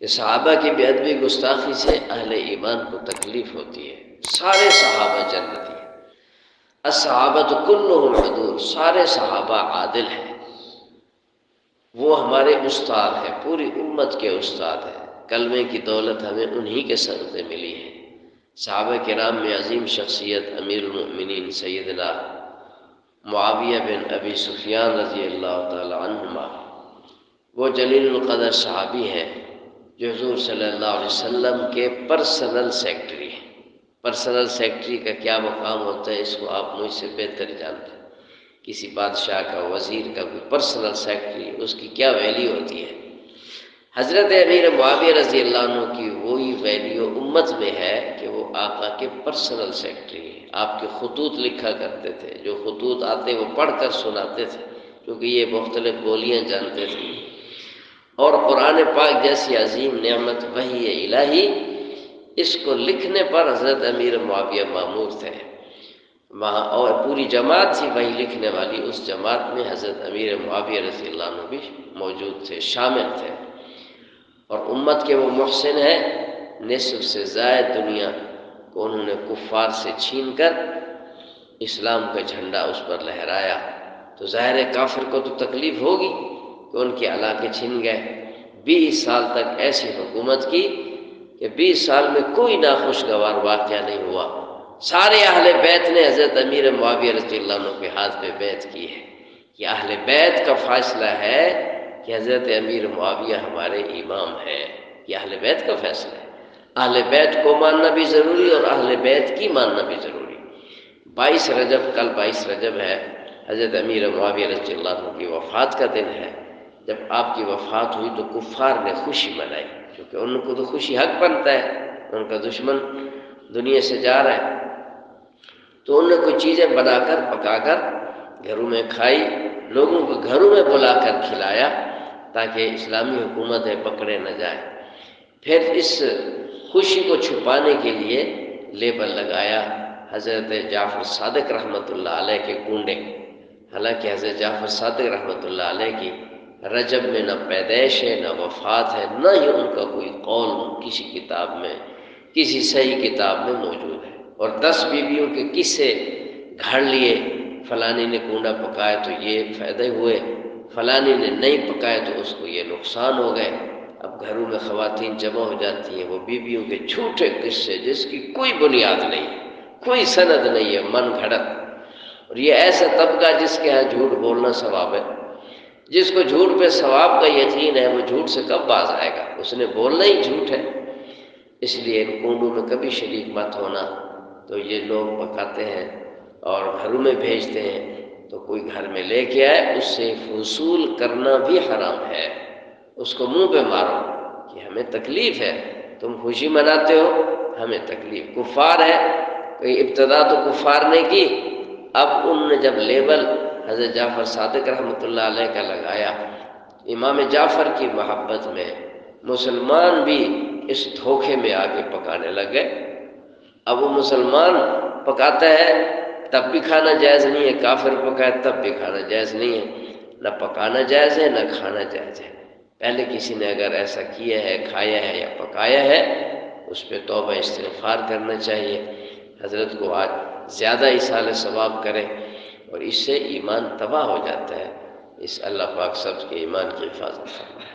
کہ صحابہ کی بے ادبی گستاخی سے اہل ایمان کو تکلیف ہوتی ہے۔ سارے صحابہ جنتی ہیں، الصحابۃ کلھم عدول، سارے صحابہ عادل ہیں، وہ ہمارے استاد ہیں، پوری امت کے استاد ہیں۔ کلمے کی دولت ہمیں انہی کے صدقے ملی ہے۔ صحابہ کرام میں عظیم شخصیت امیر المؤمنین سیدنا معاویہ بن ابی سفیان رضی اللہ تعالی عنہما، وہ جلیل القدر صحابی ہیں جو حضور صلی اللہ علیہ وسلم کے پرسنل سیکرٹری ہیں۔ پرسنل سیکرٹری کا کیا مقام ہوتا ہے اس کو آپ مجھ سے بہتر جانتے ہیں۔ کسی بادشاہ کا، وزیر کا کوئی پرسنل سیکرٹری، اس کی کیا ویلیو ہوتی ہے۔ حضرت امیر معاویہ رضی اللہ عنہ کی وہی ویلیو امت میں ہے کہ وہ آقا کے پرسنل سیکرٹری ہیں۔ آپ کے خطوط لکھا کرتے تھے، جو خطوط آتے وہ پڑھ کر سناتے تھے، کیونکہ یہ مختلف بولیاں جانتے تھے۔ اور قرآن پاک جیسی عظیم نعمت وحی الہی، اس کو لکھنے پر حضرت امیر معاویہ مامور تھے وہاں، اور پوری جماعت تھی وہی لکھنے والی، اس جماعت میں حضرت امیر معاویہ رضی اللہ عنہ بھی موجود تھے، شامل تھے۔ اور امت کے وہ محسن ہیں، نصف سے زائد دنیا کو انہوں نے کفار سے چھین کر اسلام کا جھنڈا اس پر لہرایا، تو ظاہر کافر کو تو تکلیف ہوگی کہ ان کے علاقے چھن گئے۔ 20 سال تک ایسی حکومت کی کہ 20 سال میں کوئی ناخوشگوار واقعہ نہیں ہوا۔ سارے اہل بیت نے حضرت امیر معاویہ رضی اللہ عنہ کے ہاتھ پہ بیعت کی ہے۔ یہ اہل بیت کا فیصلہ ہے کہ حضرت امیر معاویہ ہمارے امام ہیں، یہ اہل بیت کا فیصلہ ہے۔ اہل بیت کو ماننا بھی ضروری اور اہل بیت کی ماننا بھی ضروری۔ 22 رجب، کل 22 رجب ہے، حضرت امیر معاویہ رضی اللہ عنہ کی وفات کا دن ہے۔ جب آپ کی وفات ہوئی تو کفار نے خوشی منائی، کیونکہ ان کو تو خوشی حق بنتا ہے، ان کا دشمن دنیا سے جا رہا ہے، تو انہوں نے کچھ چیزیں بنا کر پکا کر گھروں میں کھائی، لوگوں کو گھروں میں بلا کر کھلایا تاکہ اسلامی حکومت ہے پکڑے نہ جائے۔ پھر اس خوشی کو چھپانے کے لیے لیبل لگایا حضرت جعفر صادق رحمۃ اللہ علیہ کے گونڈے۔ حالانکہ حضرت جعفر صادق رحمۃ اللہ علیہ کی رجب میں نہ پیدائش ہے، نہ وفات ہے، نہ ہی ان کا کوئی قول کسی کتاب میں، کسی صحیح کتاب میں موجود ہے۔ اور 10 بیویوں کے قصے گھڑ لیے، فلانی نے کنڈا پکایا تو یہ فائدے ہوئے، فلانی نے نہیں پکایا تو اس کو یہ نقصان ہو گئے۔ اب گھروں میں خواتین جمع ہو جاتی ہیں، وہ بیویوں کے جھوٹے قصے جس کی کوئی بنیاد نہیں ہے، کوئی سند نہیں ہے، من گھڑت۔ اور یہ ایسا طبقہ جس کے ہاں جھوٹ بولنا ثواب ہے، جس کو جھوٹ پہ ثواب کا یقین ہے، وہ جھوٹ سے کب باز آئے گا؟ اس نے بولنا ہی جھوٹ ہے۔ اس لیے ان کنڈوں میں کبھی شریک مت ہونا۔ تو یہ لوگ پکاتے ہیں اور گھروں میں بھیجتے ہیں، تو کوئی گھر میں لے کے آئے، اس سے وصول کرنا بھی حرام ہے۔ اس کو منہ پہ مارو کہ ہمیں تکلیف ہے، تم خوشی مناتے ہو، ہمیں تکلیف۔ کفار ہے، کوئی ابتدا تو کفار نے کی، اب ان نے جب لیبل حضرت جعفر صادق رحمۃ اللہ علیہ کا لگایا، امام جعفر کی محبت میں مسلمان بھی اس دھوکے میں آگے پکانے لگ گئے۔ اب وہ مسلمان پکاتا ہے تب بھی کھانا جائز نہیں ہے، کافر پکائے تب بھی کھانا جائز نہیں ہے۔ نہ پکانا جائز ہے، نہ کھانا جائز ہے۔ پہلے کسی نے اگر ایسا کیا ہے، کھایا ہے یا پکایا ہے، اس پہ توبہ استغفار کرنا چاہیے۔ حضرت کو آج زیادہ ایصال ثواب کرے، اور اس سے ایمان تباہ ہو جاتا ہے۔ اس اللہ پاک سب کے ایمان کی حفاظت فرمائے۔